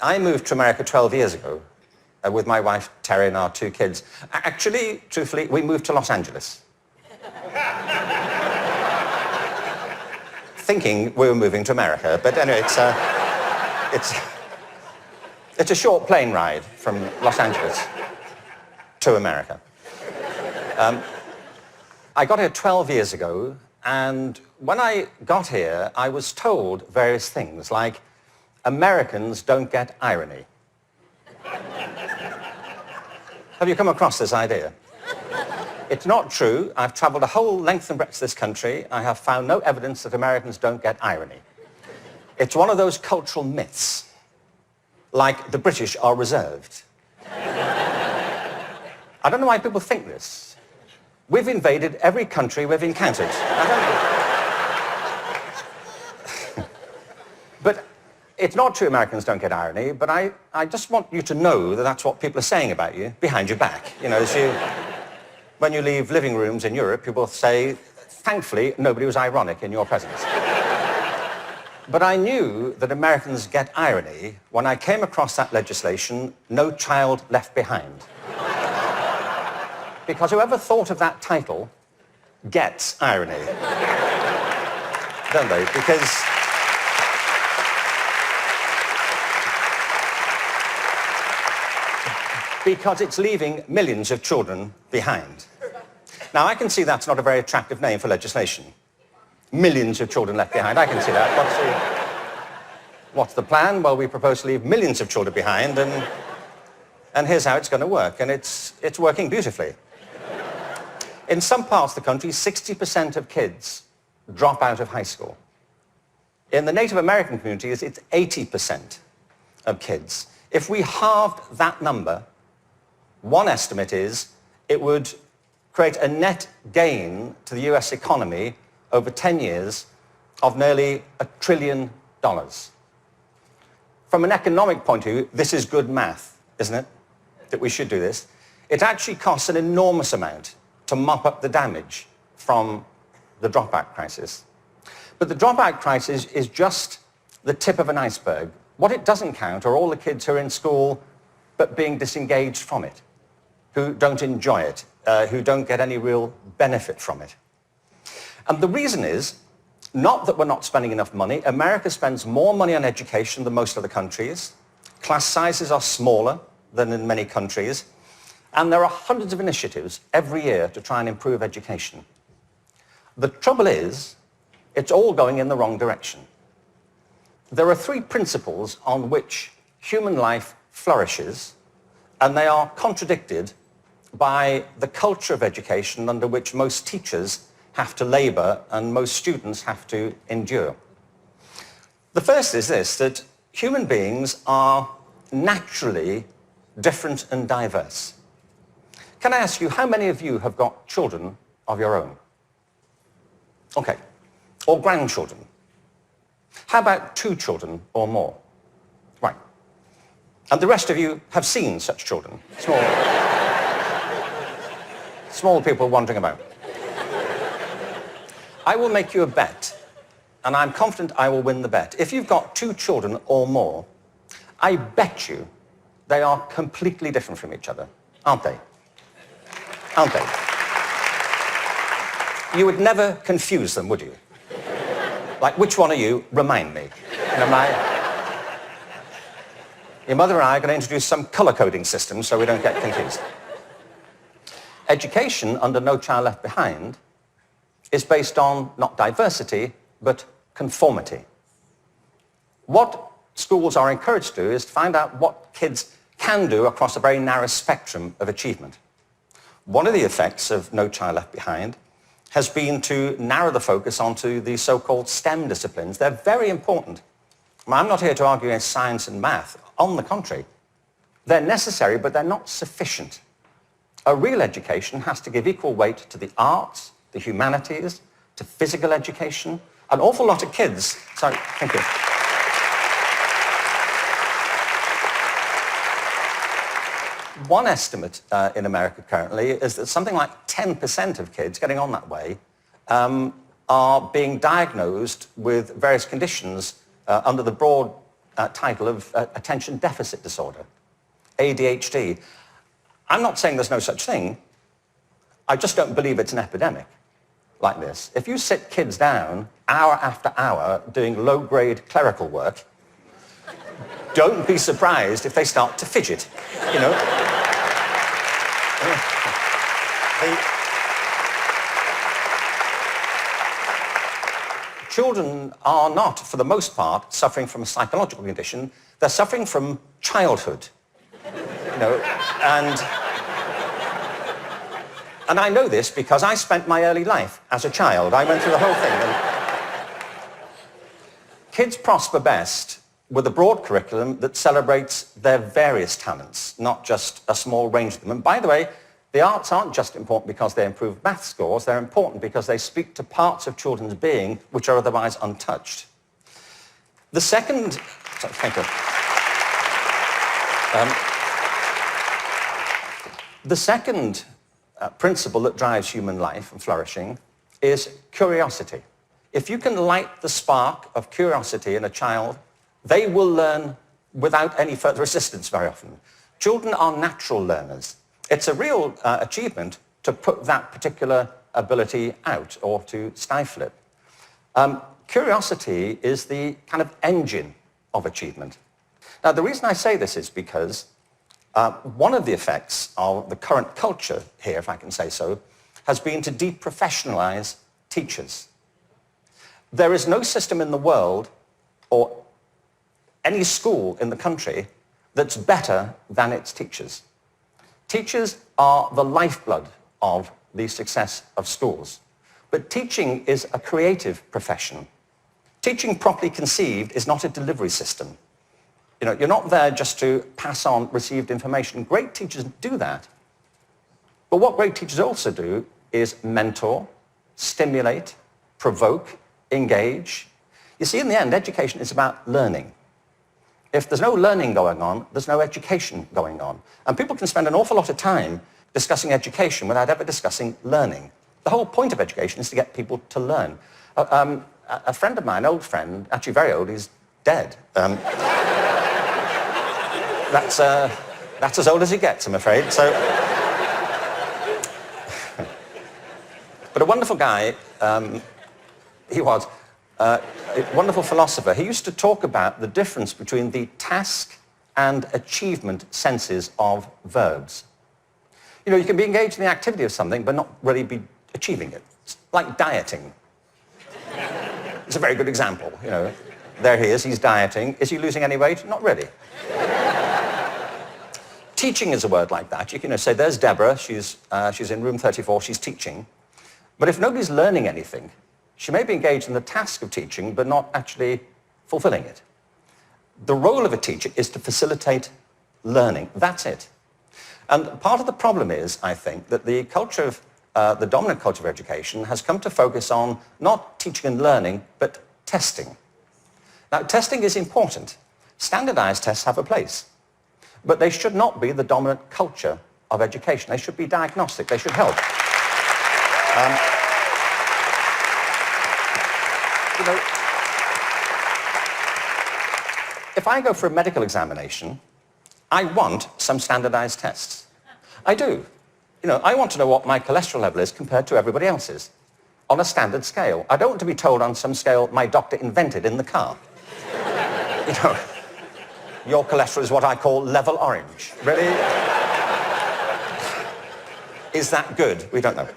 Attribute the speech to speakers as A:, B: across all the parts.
A: I moved to America 12 years ago with my wife, Terry, and our 2 kids. Actually, truthfully, we moved to Los Angeles. Thinking we were moving to America, but anyway, it's a short plane ride from Los Angeles to America. I got here 12 years ago, and when I got here, I was told various things, like Americans don't get irony. Have you come across this idea? It's not true. I've traveled a whole length and breadth of this country. I have found no evidence that Americans don't get irony. It's one of those cultural myths, like the British are reserved. I don't know why people think this. We've invaded every country we've encountered. But it's not true Americans don't get irony, but I just want you to know that that's what people are saying about you behind your back. You know, when you leave living rooms in Europe, people say, thankfully, nobody was ironic in your presence. But I knew that Americans get irony when I came across that legislation, No Child Left Behind. Because whoever thought of that title gets irony. Don't they? Because it's leaving millions of children behind. Now, I can see that's not a very attractive name for legislation. Millions of children left behind. I can see that. What's the plan? Well, we propose to leave millions of children behind, and here's how it's going to work. And it's working beautifully. In some parts of the country, 60% of kids drop out of high school. In the Native American communities, it's 80% of kids. If we halved that number, one estimate is it would create a net gain to the US economy over 10 years of nearly $1 trillion. From an economic point of view, this is good math, isn't it? That we should do this. It actually costs an enormous amount to mop up the damage from the dropout crisis. But the dropout crisis is just the tip of an iceberg. What it doesn't count are all the kids who are in school but being disengaged from it, who don't enjoy it, who don't get any real benefit from it. And the reason is not that we're not spending enough money. America spends more money on education than most other countries. Class sizes are smaller than in many countries. And there are hundreds of initiatives every year to try and improve education. The trouble is, it's all going in the wrong direction. There are 3 principles on which human life flourishes, and they are contradicted by the culture of education under which most teachers have to labor and most students have to endure. The first is this, that human beings are naturally different and diverse. Can I ask you, how many of you have got children of your own? Okay. Or grandchildren? How about 2 children or more? Right. And the rest of you have seen such children? Small people wandering about. I will make you a bet, and I'm confident I will win the bet. If you've got 2 children or more, I bet you they are completely different from each other, aren't they? Aren't they? You would never confuse them, would you? Like, which one are you? Remind me. You know, your mother and I are going to introduce some colour-coding system so we don't get confused. Education under No Child Left Behind is based on not diversity, but conformity. What schools are encouraged to do is to find out what kids can do across a very narrow spectrum of achievement. One of the effects of No Child Left Behind has been to narrow the focus onto the so-called STEM disciplines. They're very important. I'm not here to argue against science and math. On the contrary, they're necessary, but they're not sufficient. A real education has to give equal weight to the arts, the humanities, to physical education. An awful lot of kids... Sorry, thank you. One estimate in America currently is that something like 10% of kids getting on that way are being diagnosed with various conditions under the broad title of attention deficit disorder, ADHD. I'm not saying there's no such thing. I just don't believe it's an epidemic like this. If you sit kids down hour after hour doing low-grade clerical work, don't be surprised if they start to fidget, you know. Children are not, for the most part, suffering from a psychological condition. They're suffering from childhood, you know, and I know this because I spent my early life as a child. I went through the whole thing. And kids prosper best with a broad curriculum that celebrates their various talents, not just a small range of them. And by the way, the arts aren't just important because they improve math scores. They're important because they speak to parts of children's being which are otherwise untouched. The second... Thank you. The second principle that drives human life and flourishing is curiosity. If you can light the spark of curiosity in a child, they will learn without any further assistance very often. Children are natural learners. It's a real achievement to put that particular ability out or to stifle it. Curiosity is the kind of engine of achievement. Now, the reason I say this is because one of the effects of the current culture here, if I can say so, has been to deprofessionalize teachers. There is no system in the world or any school in the country that's better than its teachers. Teachers are the lifeblood of the success of schools. But teaching is a creative profession. Teaching properly conceived is not a delivery system. You know, you're not there just to pass on received information. Great teachers do that. But what great teachers also do is mentor, stimulate, provoke, engage. You see, in the end, education is about learning. If there's no learning going on, there's no education going on. And people can spend an awful lot of time discussing education without ever discussing learning. The whole point of education is to get people to learn. A friend of mine, an old friend, actually very old, he's dead. That's as old as it gets, I'm afraid. So, but a wonderful guy, he was, a wonderful philosopher. He used to talk about the difference between the task and achievement senses of verbs. You know, you can be engaged in the activity of something, but not really be achieving it. It's like dieting. It's a very good example, you know. There he is, he's dieting. Is he losing any weight? Not really. Teaching is a word like that. You can say, there's Deborah, she's in room 34, she's teaching. But if nobody's learning anything, she may be engaged in the task of teaching, but not actually fulfilling it. The role of a teacher is to facilitate learning. That's it. And part of the problem is, I think, that the culture of, the dominant culture of education has come to focus on not teaching and learning, but testing. Now, testing is important. Standardized tests have a place. But they should not be the dominant culture of education. They should be diagnostic. They should help. You know, if I go for a medical examination, I want some standardized tests. I do. You know, I want to know what my cholesterol level is compared to everybody else's on a standard scale. I don't want to be told on some scale my doctor invented in the car. You know, your cholesterol is what I call level orange. Really? Is that good? We don't know.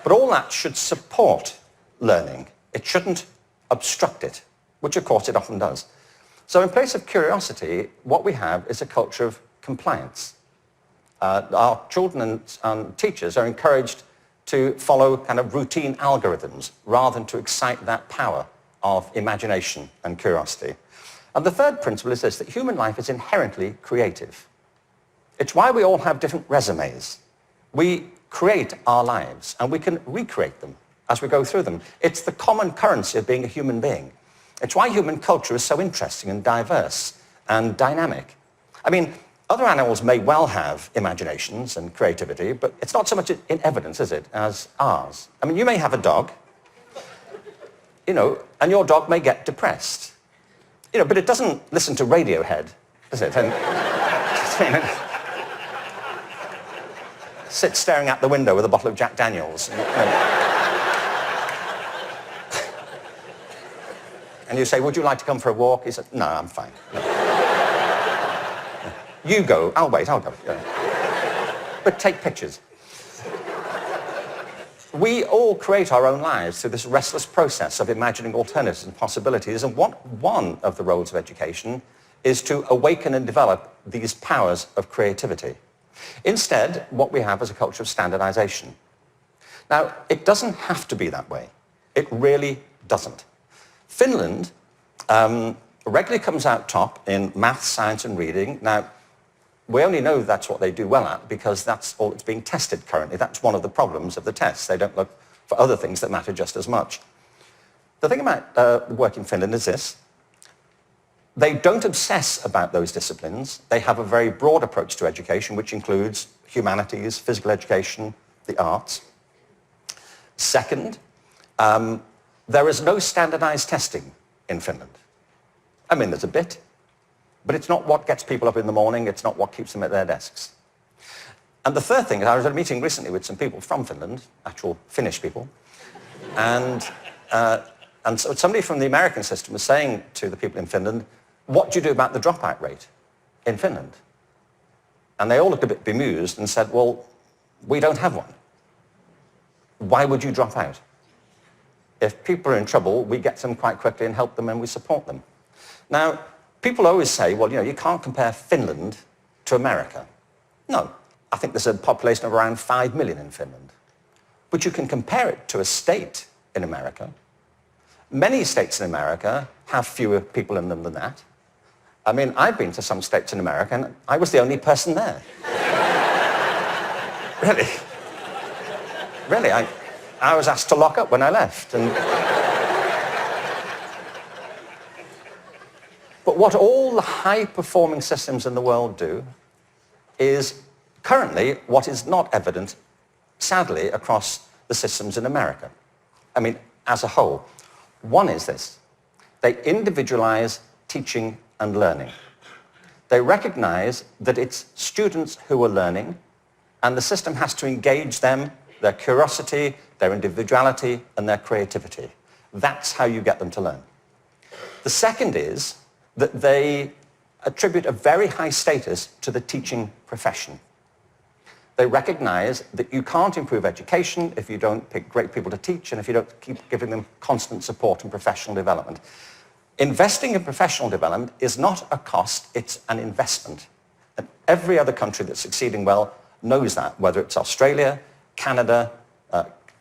A: But all that should support learning. It shouldn't obstruct it, which of course it often does. So in place of curiosity, what we have is a culture of compliance. Our children and teachers are encouraged to follow kind of routine algorithms rather than to excite that power of imagination and curiosity. And the third principle is this, that human life is inherently creative. It's why we all have different resumes. We create our lives and we can recreate them as we go through them. It's the common currency of being a human being. It's why human culture is so interesting and diverse and dynamic. I mean, other animals may well have imaginations and creativity, but it's not so much in evidence, is it, as ours. I mean, you may have a dog, you know, and your dog may get depressed. but it doesn't listen to Radiohead, does it? And sit staring out the window with a bottle of Jack Daniels. And you say, would you like to come for a walk? He said, no, I'm fine. No. You go. I'll wait. I'll go. But take pictures. We all create our own lives through this restless process of imagining alternatives and possibilities. And one of the roles of education is to awaken and develop these powers of creativity. Instead, what we have is a culture of standardization. Now, it doesn't have to be that way. It really doesn't. Finland regularly comes out top in maths, science, and reading. Now, we only know that's what they do well at because that's all that's being tested currently. That's one of the problems of the tests. They don't look for other things that matter just as much. The thing about work in Finland is this. They don't obsess about those disciplines. They have a very broad approach to education, which includes humanities, physical education, the arts. Second, there is no standardized testing in Finland. I mean, there's a bit, but it's not what gets people up in the morning. It's not what keeps them at their desks. And the third thing is I was at a meeting recently with some people from Finland, actual Finnish people, and so somebody from the American system was saying to the people in Finland, what do you do about the dropout rate in Finland? And they all looked a bit bemused and said, well, we don't have one. Why would you drop out? If people are in trouble, we get them quite quickly and help them and we support them. Now, people always say, well, you can't compare Finland to America. No, I think there's a population of around 5 million in Finland. But you can compare it to a state in America. Many states in America have fewer people in them than that. I mean, I've been to some states in America and I was the only person there. Really. Really, I was asked to lock up when I left. But what all the high-performing systems in the world do is currently what is not evident, sadly, across the systems in America. I mean, as a whole. One is this. They individualize teaching and learning. They recognize that it's students who are learning, and the system has to engage them, their curiosity, their individuality, and their creativity. That's how you get them to learn. The second is that they attribute a very high status to the teaching profession. They recognize that you can't improve education if you don't pick great people to teach and if you don't keep giving them constant support and professional development. Investing in professional development is not a cost, it's an investment. And every other country that's succeeding well knows that, whether it's Australia, Canada,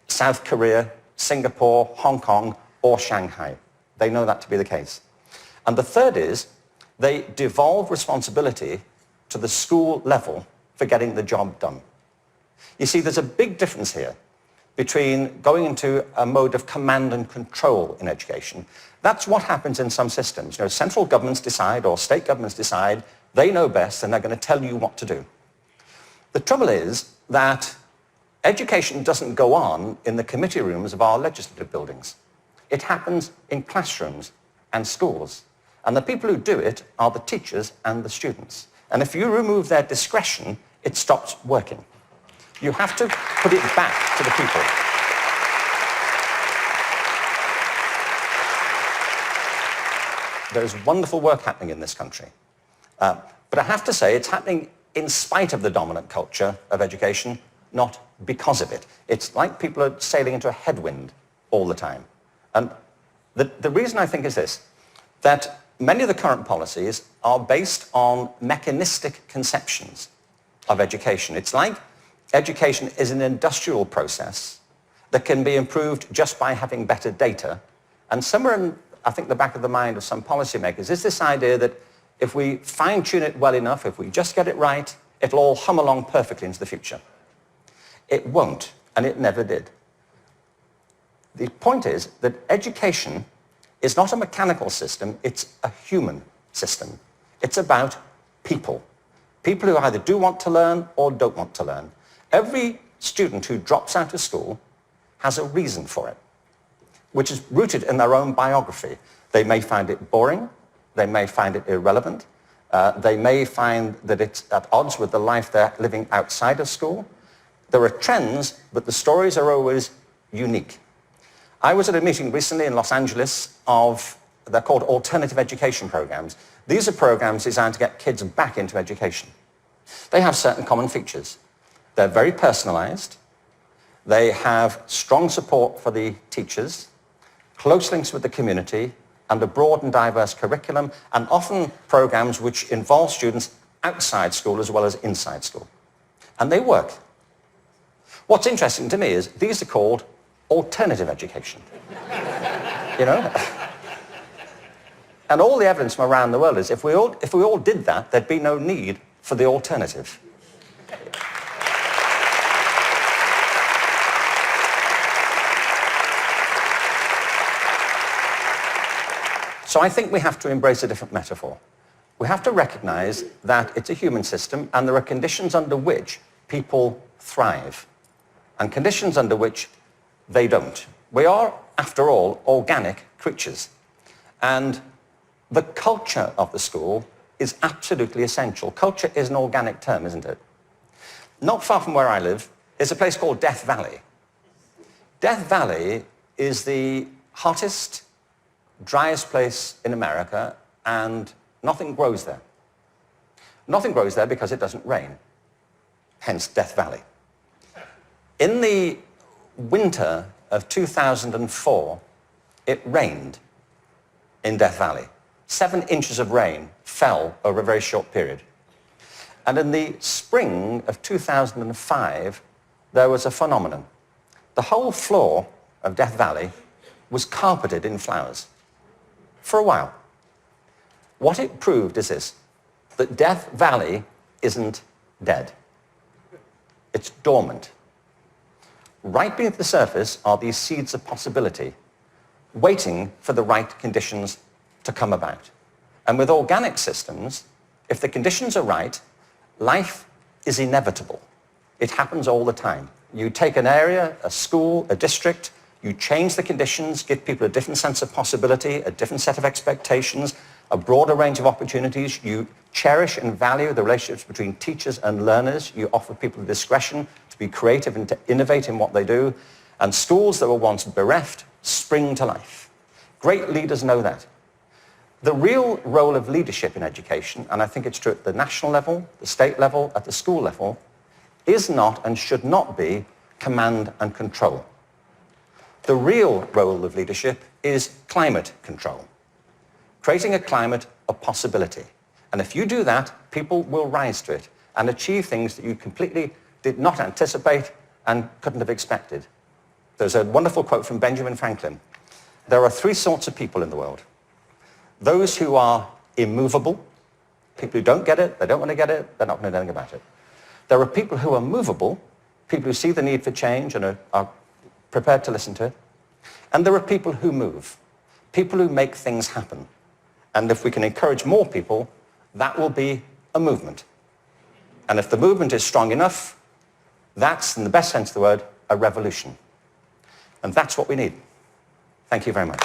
A: South Korea, Singapore, Hong Kong, or Shanghai. They know that to be the case. And the third is they devolve responsibility to the school level for getting the job done. You see, there's a big difference here between going into a mode of command and control in education. That's what happens in some systems. Central governments decide or state governments decide, they know best and they're going to tell you what to do. The trouble is that education doesn't go on in the committee rooms of our legislative buildings. It happens in classrooms and schools. And the people who do it are the teachers and the students. And if you remove their discretion, it stops working. You have to put it back to the people. There's wonderful work happening in this country. But I have to say, it's happening in spite of the dominant culture of education, not because of it. It's like people are sailing into a headwind all the time. And the reason I think is this, that many of the current policies are based on mechanistic conceptions of education. It's like education is an industrial process that can be improved just by having better data. And somewhere in, I think, the back of the mind of some policymakers is this idea that if we fine-tune it well enough, if we just get it right, it'll all hum along perfectly into the future. It won't, and it never did. The point is that education is not a mechanical system, it's a human system. It's about people. People who either do want to learn or don't want to learn. Every student who drops out of school has a reason for it, which is rooted in their own biography. They may find it boring, They may find it irrelevant. They may find that it's at odds with the life they're living outside of school. There are trends, but the stories are always unique. I was at a meeting recently in Los Angeles they're called alternative education programs. These are programs designed to get kids back into education. They have certain common features. They're very personalized. They have strong support for the teachers, close links with the community, and a broad and diverse curriculum, and often programs which involve students outside school as well as inside school. And they work. What's interesting to me is these are called alternative education. You know? And all the evidence from around the world is if we all did that, there'd be no need for the alternative. So I think we have to embrace a different metaphor. We have to recognize that it's a human system and there are conditions under which people thrive and conditions under which they don't. We are, after all, organic creatures. And the culture of the school is absolutely essential. Culture is an organic term, isn't it? Not far from where I live is a place called Death Valley. Death Valley is the hottest, driest place in America, and nothing grows there. Nothing grows there because it doesn't rain, hence Death Valley. In the winter of 2004, it rained in Death Valley. 7 inches of rain fell over a very short period. And in the spring of 2005, there was a phenomenon. The whole floor of Death Valley was carpeted in flowers for a while. What it proved is this, that Death Valley isn't dead. It's dormant. Right beneath the surface are these seeds of possibility, waiting for the right conditions to come about. And with organic systems, if the conditions are right, life is inevitable. It happens all the time. You take an area, a school, a district, you change the conditions, give people a different sense of possibility, a different set of expectations, a broader range of opportunities. You cherish and value the relationships between teachers and learners. You offer people the discretion to be creative and to innovate in what they do. And schools that were once bereft spring to life. Great leaders know that. The real role of leadership in education, and I think it's true at the national level, the state level, at the school level, is not and should not be command and control. The real role of leadership is climate control, creating a climate of possibility. And if you do that, people will rise to it and achieve things that you completely did not anticipate and couldn't have expected. There's a wonderful quote from Benjamin Franklin. There are 3 sorts of people in the world. Those who are immovable, people who don't get it, they don't want to get it, they're not going to do anything about it. There are people who are movable, people who see the need for change and are prepared to listen to it. And there are people who move, people who make things happen. And if we can encourage more people, that will be a movement. And if the movement is strong enough, that's, in the best sense of the word, a revolution. And that's what we need. Thank you very much.